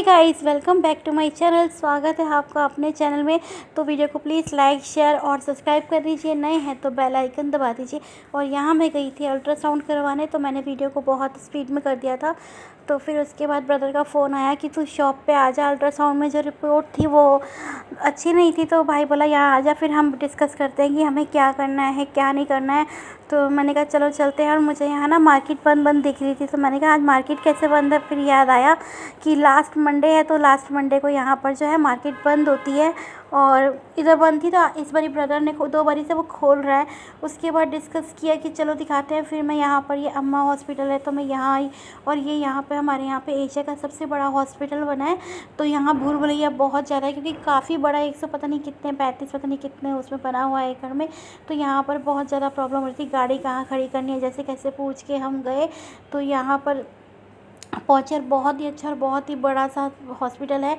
Hey guys, welcome back to my channel. स्वागत है आपका अपने चैनल में। तो वीडियो को प्लीज़ लाइक, शेयर और सब्सक्राइब कर दीजिए। नए हैं तो बेल आइकन दबा दीजिए। और यहाँ मैं गई थी अल्ट्रासाउंड करवाने, तो मैंने वीडियो को बहुत स्पीड में कर दिया था। तो फिर उसके बाद ब्रदर का फ़ोन आया कि तू शॉप पे आ जा, अल्ट्रासाउंड में जो रिपोर्ट थी वो अच्छी नहीं थी। तो भाई बोला यहाँ आ जा, फिर हम डिस्कस करते हैं कि हमें क्या करना है क्या नहीं करना है। तो मैंने कहा चलो चलते हैं। और मुझे यहाँ ना मार्केट बंद बंद दिख रही थी, तो मैंने कहा आज मार्केट कैसे बंद है। फिर याद आया कि लास्ट मंडे है, तो लास्ट मंडे को यहाँ पर जो है मार्केट बंद होती है। और इधर बंद थी, तो इस बारी ब्रदर ने 2 बारी से वो खोल रहा है। उसके बाद डिस्कस किया कि चलो दिखाते हैं। फिर मैं यहाँ पर, ये अम्मा हॉस्पिटल है, तो मैं यहाँ आई। और ये यहाँ पे हमारे यहाँ पे एशिया का सबसे बड़ा हॉस्पिटल बना है। तो यहाँ भूल भुलैया बहुत ज़्यादा है, क्योंकि काफ़ी बड़ा 100 पता नहीं कितने 35 पता नहीं कितने उसमें बना हुआ है एकड़ में। तो यहाँ पर बहुत ज़्यादा प्रॉब्लम हो रही थी, गाड़ी कहाँ खड़ी करनी है जैसे कैसे पूछ के हम गए। तो यहाँ पर पहुँचे, बहुत ही अच्छा और बहुत ही बड़ा सा हॉस्पिटल है।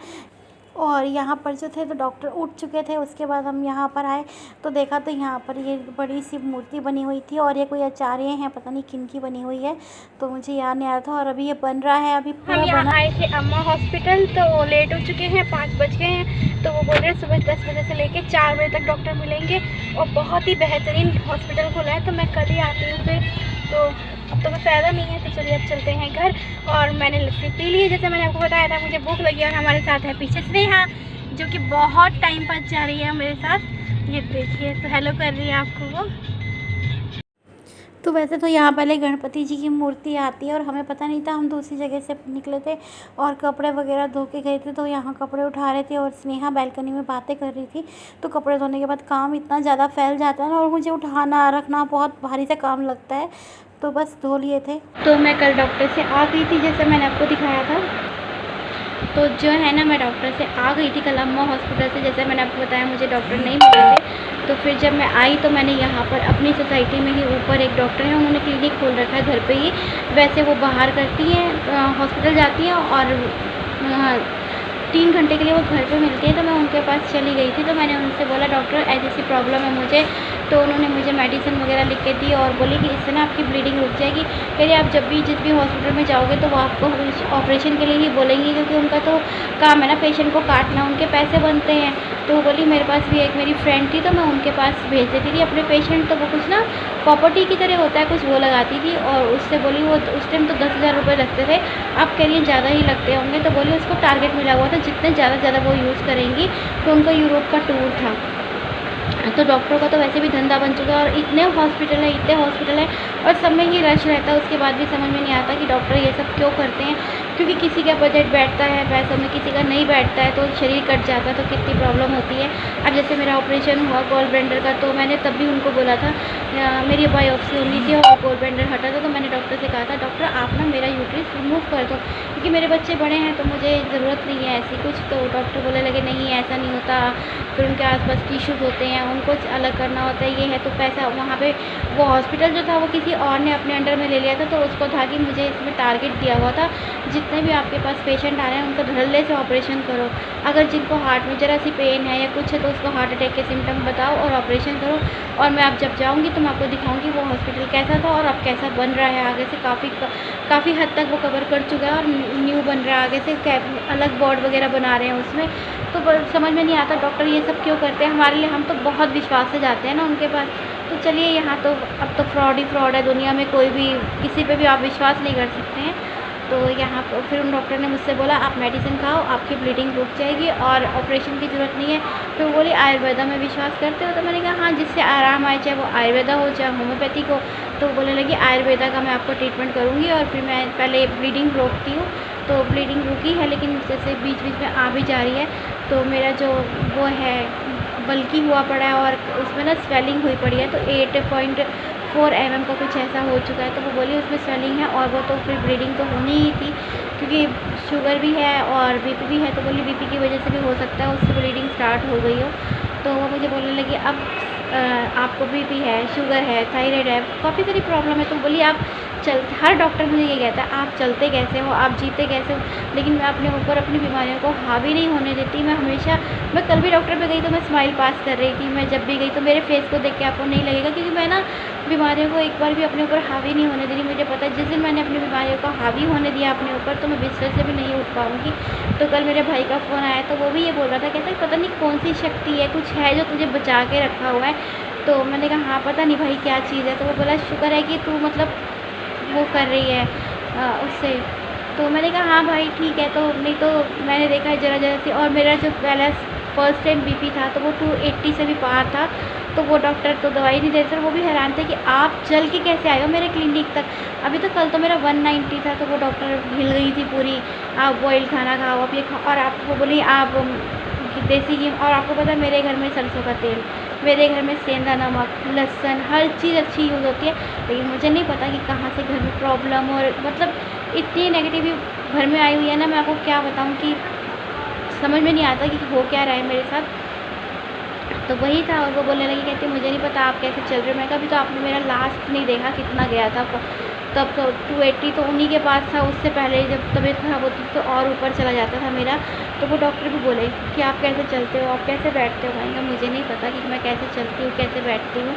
और यहाँ पर जो थे तो डॉक्टर उठ चुके थे। उसके बाद हम यहाँ पर आए तो देखा, तो यहाँ पर ये बड़ी सी मूर्ति बनी हुई थी। और ये कोई आचार्य हैं, पता नहीं किन की बनी हुई है, तो मुझे याद नहीं आ रहा था। और अभी ये बन रहा है, अभी पूरा हम बना। आए थे अम्मा हॉस्पिटल, तो लेट हो चुके हैं, 5 बज गए हैं। तो वो बोल रहे हैं सुबह 10 बजे से लेके 4 बजे तक डॉक्टर मिलेंगे। और बहुत ही बेहतरीन हॉस्पिटल खुला है, तो मैं कल ही आती हूँ फिर। तो अब तो कोई फ़ायदा नहीं है, तो चलिए अब चलते हैं घर। और मैंने लस्सी पी ली है, जैसे मैंने आपको बताया था। मुझे भूख लगी, और हमारे साथ है पीछे स्नेहा, जो कि बहुत टाइम बाद जा रही है मेरे साथ। ये देखिए, तो हेलो कर रही है आपको वो। तो वैसे तो यहाँ पहले गणपति जी की मूर्ति आती है, और हमें पता नहीं था। हम दूसरी जगह से निकले थे और कपड़े वगैरह धो के गए थे। तो यहाँ कपड़े उठा रहे थे और स्नेहा बैल्कनी में बातें कर रही थी। तो कपड़े धोने के बाद काम इतना ज़्यादा फैल जाता है ना, और मुझे उठाना रखना बहुत भारी सा काम लगता है। तो बस धो लिए थे। तो मैं कल डॉक्टर से आ गई थी, जैसे मैंने आपको दिखाया था। तो जो है ना, मैं डॉक्टर से आ गई थी कल अम्मा हॉस्पिटल से। जैसे मैंने आपको बताया, मुझे डॉक्टर नहीं मिले थे। तो फिर जब मैं आई, तो मैंने यहाँ पर अपनी सोसाइटी में ही ऊपर एक डॉक्टर है, उन्होंने क्लिनिक खोल रखा है घर पे ही। वैसे वो बाहर करती हैं, हॉस्पिटल जाती हैं, और 3 घंटे के लिए वो घर पे मिलती है। तो मैं उनके पास चली गई थी। तो मैंने उनसे बोला डॉक्टर ऐसी ऐसी प्रॉब्लम है मुझे। तो उन्होंने मुझे मेडिसिन वगैरह लिख के दी, और बोली कि इससे ना आपकी ब्लीडिंग रुक जाएगी। कह रही आप जब भी जिस भी हॉस्पिटल में जाओगे, तो वो आपको ऑपरेशन के लिए ही बोलेंगी, क्योंकि उनका तो काम है ना पेशेंट को काटना, उनके पैसे बनते हैं। तो वो बोली मेरे पास भी एक मेरी फ्रेंड थी, तो मैं उनके पास भेज देती थी अपने पेशेंट। तो वो कुछ ना प्रॉपर्टी की तरह होता है कुछ, वो लगाती थी। और उससे बोली वो उस टाइम तो 10,000 रुपये लगते थे, आप कह रही हैं ज़्यादा ही लगते होंगे। तो बोली उसको टारगेट मिला हुआ था, जितने ज़्यादा वो यूज़ करेंगी। तो उनका यूरोप का टूर था। तो डॉक्टरों का तो वैसे भी धंधा बन चुका है, और इतने हॉस्पिटल है और सब में ही रश रहता है। उसके बाद भी समझ में नहीं आता कि डॉक्टर ये सब क्यों करते हैं, क्योंकि किसी का बजट बैठता है पैसों में, किसी का नहीं बैठता है, तो शरीर कट जाता है, तो कितनी प्रॉब्लम होती है। अब जैसे मेरा ऑपरेशन हुआ गॉल ब्लैंडर का, तो मैंने तब भी उनको बोला था, मेरी बायोप्सी होनी थी और गॉल ब्लैंडर हटा था। तो मैंने डॉक्टर से कहा था डॉक्टर आप ना मेरा यूट्रस रिमूव कर दो, क्योंकि मेरे बच्चे बड़े हैं, तो मुझे ज़रूरत नहीं है ऐसी कुछ। तो डॉक्टर बोलने लगे नहीं ऐसा नहीं होता, फिर उनके आसपास टिश्यूज़ होते हैं, उनको अलग करना होता है, ये है। तो पैसा वहाँ पे वो हॉस्पिटल जो था वो किसी और ने अपने अंडर में ले लिया था। तो उसको था कि मुझे इसमें टारगेट दिया हुआ था, जितने भी आपके पास पेशेंट आ रहे हैं उनका धड़ल्ले से ऑपरेशन करो। अगर जिनको हार्ट में ज़रा सी पेन है या कुछ है, तो उसको हार्ट अटैक के सिम्टम बताओ और ऑपरेशन करो। और मैं अब जब जाऊँगी तो मैं आपको दिखाऊँगी वो हॉस्पिटल कैसा था और अब कैसा बन रहा है। आगे से काफ़ी हद तक वो कवर कर चुका है, और न्यू बन रहा है। आगे से अलग वार्ड वगैरह बना रहे हैं उसमें। तो समझ में नहीं आता डॉक्टर ये सब क्यों करते हैं हमारे लिए। हम तो बहुत विश्वास से जाते हैं ना उनके पास। तो चलिए, यहाँ तो अब तो फ्रॉड ही फ्रॉड है दुनिया में, कोई भी किसी पे भी आप विश्वास नहीं कर सकते हैं। तो यहाँ पर फिर उन डॉक्टर ने मुझसे बोला आप मेडिसिन खाओ, आपकी ब्लीडिंग रुक जाएगी और ऑपरेशन की ज़रूरत नहीं है। तो वो बोली आयुर्वेदा में विश्वास करते हो? तो मैंने कहा हाँ, जिससे आराम आए, चाहे वो आयुर्वेदा हो चाहे होम्योपैथिक हो। तो बोलने लगी आयुर्वेदा का मैं आपको ट्रीटमेंट करूँगी। और फिर मैं पहले ब्लीडिंग रोकती हूँ। तो ब्लीडिंग रुकी है, लेकिन जैसे बीच बीच में आ भी जा रही है। तो मेरा जो वो है बल्कि हुआ पड़ा है, और उसमें ना स्वेलिंग हुई पड़ी है। तो 8.4 mm का कुछ ऐसा हो चुका है। तो वो बोली उसमें स्वेलिंग है, और वो तो फिर ब्लीडिंग तो होनी ही थी, क्योंकि शुगर भी है और बीपी भी है। तो बोली बीपी की वजह से भी हो सकता है उससे ब्लीडिंग स्टार्ट हो गई हो। तो वो मुझे बोलने लगी अब आपको बीपी है, शुगर है, थायराइड है, काफ़ी सारी प्रॉब्लम है। तो बोली आप हर डॉक्टर मुझे ये कहता है आप चलते कैसे हो, आप जीते कैसे हो, लेकिन मैं अपने ऊपर अपनी बीमारियों को हावी नहीं होने देती। मैं कल भी डॉक्टर पे गई तो मैं स्माइल पास कर रही थी। मैं जब भी गई तो मेरे फेस को देख के आपको नहीं लगेगा, क्योंकि मैं ना बीमारियों को एक बार भी अपने ऊपर हावी नहीं होने देनी। मुझे पता है जिस दिन मैंने अपनी बीमारियों को हावी होने दिया अपने ऊपर तो मैं बिस्तर से भी नहीं उठ पाऊँगी। तो कल मेरे भाई का फ़ोन आया तो वो भी ये बोल रहा था, कहता है पता नहीं कौन सी शक्ति है, कुछ है जो तुझे बचा के रखा हुआ है। तो मैंने कहा हाँ पता नहीं भाई क्या चीज़ है। तो वो बोला शुक्र है कि तू मतलब वो कर रही है उससे। तो मैंने कहा हाँ भाई ठीक है। तो नहीं तो मैंने देखा है ज़रा सी, और मेरा जो पहला फर्स्ट टाइम बीपी था तो वो 280 से भी पार था। तो वो डॉक्टर तो दवाई नहीं दे रहे थे, वो भी हैरान थे कि आप चल के कैसे आए हो मेरे क्लिनिक तक। अभी तो कल तो मेरा 190 था तो वो डॉक्टर हिल गई थी पूरी, आप बॉयल खाना खाओ, आप ये खाओ, और आपको बोली आप देसी घी। और आपको पता है मेरे घर में सरसों का तेल, मेरे घर में सेंधा नमक, लहसुन, हर चीज़ अच्छी यूज़ होती है। लेकिन मुझे नहीं पता कि कहाँ से घर में प्रॉब्लम, और मतलब इतनी नेगेटिव घर में आई हुई है ना, मैं आपको क्या बताऊँ कि समझ में नहीं आता कि हो क्या रहा है मेरे साथ। तो वही था, और वो बोलने लगी, कहती मुझे नहीं पता आप कैसे चल रहे हो। मैं कहा अभी तो आपने मेरा लास्ट नहीं देखा कितना गया था, तब तो 280 तो उन्हीं के पास था। उससे पहले जब तबीयत ख़राब होती तो और ऊपर चला जाता था मेरा। तो वो डॉक्टर भी बोले कि आप कैसे चलते हो, आप कैसे बैठते हो। मैंने कहा मुझे नहीं पता कि मैं कैसे चलती हूँ, कैसे बैठती हूँ।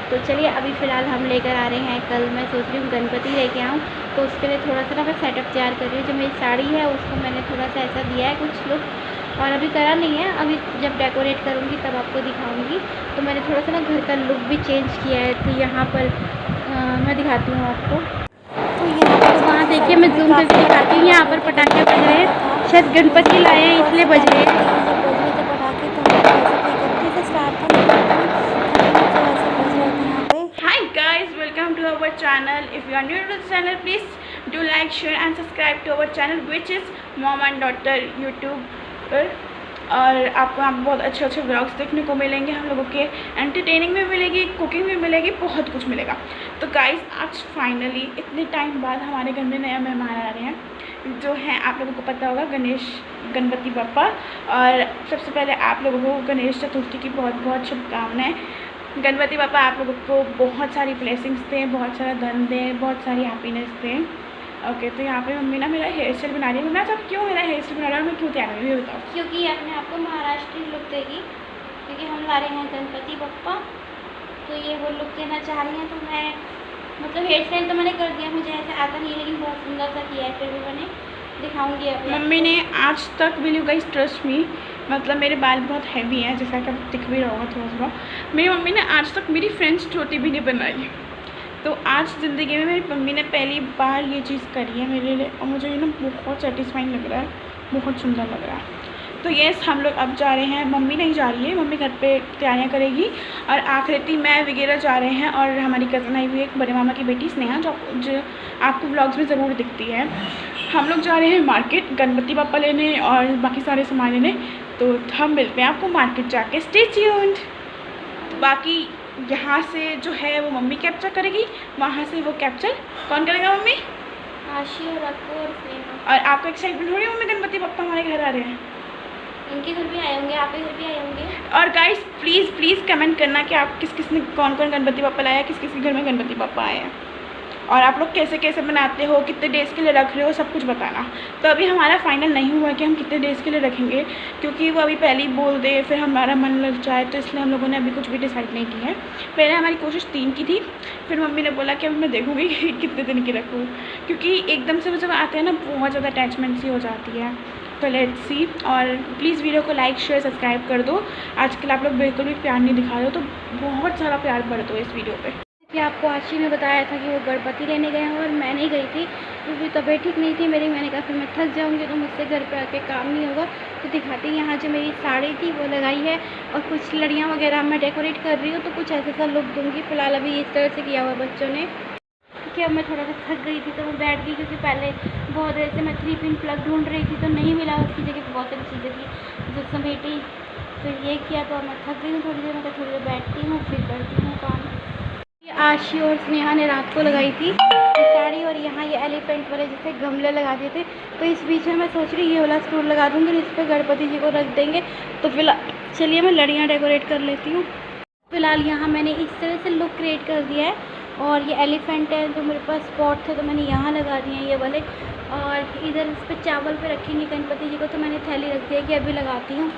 तो चलिए अभी फ़िलहाल हम लेकर आ रहे हैं, कल मैं सोच रही हूँ गणपति लेके आऊँ। तो उसके लिए थोड़ा सा ना मैं सेटअप तैयार कर रही हूँ। जो मेरी साड़ी है उसको मैंने थोड़ा सा ऐसा दिया है कुछ लुक, और अभी करा नहीं है। अभी जब डेकोरेट करूँगी तब आपको दिखाऊँगी। तो मैंने थोड़ा सा ना घर का लुक भी चेंज किया है। तो यहाँ पर मैं दिखाती हूँ आपको। तो यहाँ पर तो वहाँ देखिए मैं जूम करके दिखाती हूँ, यहाँ पर पटाखे बज रहे हैं, शायद गणपति लाए हैं इसलिए बज रहे हैं। जब बज रहे थे पटाखे तो वैसे तो 31 से स्टार्ट था, लेकिन पता नहीं 30 से वैसे बज रहे थे यहाँ पे। Hi guys, welcome to our channel. If you are new to the channel, please do like, share and subscribe to our channel, which is Mom and Daughter YouTube। और आपको यहाँ बहुत अच्छे अच्छे व्लॉग्स देखने को मिलेंगे, हम लोगों के एंटरटेनिंग में मिलेगी, कुकिंग में मिलेगी, बहुत कुछ मिलेगा। तो गाइस आज फाइनली इतने टाइम बाद हमारे घर में नया मेहमान आ रहे हैं, जो हैं आप लोगों को पता होगा गणपति बप्पा। और सबसे पहले आप लोगों को गणेश चतुर्थी की बहुत बहुत शुभकामनाएं। गणपति बप्पा आप लोगों को बहुत सारी ब्लेसिंग्स दें, बहुत सारा धन दें, बहुत सारी हैप्पीनेस दें। ओके, तो यहाँ पे मम्मी ना मेरा हेयर स्टाइल बना रही है। मैं सब क्यों मेरा हेयर स्टाइल बना रहा है, मैं क्यों तैयार हुई, ये बताओ। क्योंकि अपने आप को महाराष्ट्रीय लुक देगी, क्योंकि हम ला रहे हैं गणपति बप्पा, तो ये वो लुक देना चाह रही हैं। तो मैं मतलब हेयर स्टाइल तो मैंने कर दिया, मुझे ऐसे आता नहीं, लेकिन बहुत सुंदर सा किया है। फिर भी मैंने दिखाऊंगी अभी। मम्मी ने आज तक, will you guys trust me, मतलब मेरे बाल बहुत हैवी हैं, जैसा कि दिख भी रहा होगा थोड़ा थोड़ा। मेरी मम्मी ने आज तक मेरी फ्रेंच चोटी भी नहीं बनाई। तो आज ज़िंदगी में मेरी मम्मी ने पहली बार ये चीज़ करी है मेरे लिए, और मुझे ये ना बहुत सेटिस्फाइंग लग रहा है, बहुत सुंदर लग रहा है। तो यस, हम लोग अब जा रहे हैं, मम्मी नहीं जा रही है, मम्मी घर पे तैयारियां करेगी, और आखिरती मैं वगैरह जा रहे हैं, और हमारी कज़न आई हुई है, एक बड़े मामा की बेटी स्नेहा, जो आपको व्लॉग्स में ज़रूर दिखती है। हम लोग जा रहे हैं मार्केट गणपति बप्पा लेने और बाकी सारे सामान लेने। तो हम मिलते हैं आपको मार्केट जाके, स्टे ट्यून्ड। बाकी यहाँ से जो है वो मम्मी कैप्चर करेगी, वहाँ से वो कैप्चर कौन करेगा, मम्मी, आशी और अक्को और स्नेहा। और आपको एक्साइटमेंट हो रही है मम्मी गणपति बप्पा हमारे घर आ रहे हैं? इनके घर भी आए होंगे, आपके घर भी आए होंगे। और गाइस प्लीज़ कमेंट करना कि आप किस किस ने कौन कौन गणपति बप्पा लाया, किस किस के घर में गणपति बप्पा आए हैं, और आप लोग कैसे कैसे बनाते हो, कितने डेज़ के लिए रख रहे हो, सब कुछ बताना। तो अभी हमारा फाइनल नहीं हुआ कि हम कितने डेज़ के लिए रखेंगे, क्योंकि वो अभी पहले ही बोल दे फिर हमारा मन लग जाए, तो इसलिए हम लोगों ने अभी कुछ भी डिसाइड नहीं किया है। पहले हमारी कोशिश 3 की थी, फिर मम्मी ने बोला कि अब मैं देखूँगी कितने दिन की रखूँ, क्योंकि एकदम से वो जब आते हैं ना बहुत ज़्यादा अटैचमेंट सी हो जाती है। तो लेट्स सी। और प्लीज़ वीडियो को लाइक शेयर सब्सक्राइब कर दो। आजकल आप लोग बिल्कुल भी प्यार नहीं दिखा रहे हो, तो बहुत सारा प्यार बढ़ दो इस वीडियो पे। कि आपको आशी ने बताया था कि वो गणपति लेने गए हैं, और मैं नहीं गई थी क्योंकि तबीयत ठीक नहीं थी मेरी। मैंने कहा फिर मैं थक जाऊंगी तो मुझसे घर पे आके काम नहीं होगा। तो दिखाती यहाँ जो मेरी साड़ी थी वो लगाई है, और कुछ लड़ियाँ वगैरह मैं डेकोरेट कर रही हूँ, तो कुछ ऐसा सा लुक दूँगी। फ़िलहाल अभी इस तरह से किया हुआ बच्चों ने, क्योंकि अब मैं थोड़ा सा थक गई थी तो मैं बैठ गई, क्योंकि पहले बहुत देर से मैं 3 पिन प्लग ढूंढ रही थी तो नहीं मिला, उसकी जगह बहुत सारी चीज़ें थी जो समेटी। फिर ये किया तो मैं थक गई हूँ थोड़ी देर, मैं थोड़ी देर बैठती हूँ फिर करती हूँ काम। ये आशी और स्नेहा ने रात को लगाई थी साड़ी, और यहाँ ये एलिफेंट वाले जैसे गमले लगा दिए थे। तो इस बीच में मैं सोच रही ये वाला स्टूल लगा दूँगी, इस पर गणपति जी को रख देंगे। तो फिलहाल चलिए मैं लड़ियाँ डेकोरेट कर लेती हूँ। फिलहाल यहाँ मैंने इस तरह से लुक क्रिएट कर दिया है, और ये एलिफेंट है जो मेरे पास स्पॉट थे तो मैंने यहाँ लगा दिए हैं ये वाले, और इधर इस पर चावल पे रखेंगे गणपति जी को, तो मैंने थैली रख दी है कि अभी लगाती हूँ।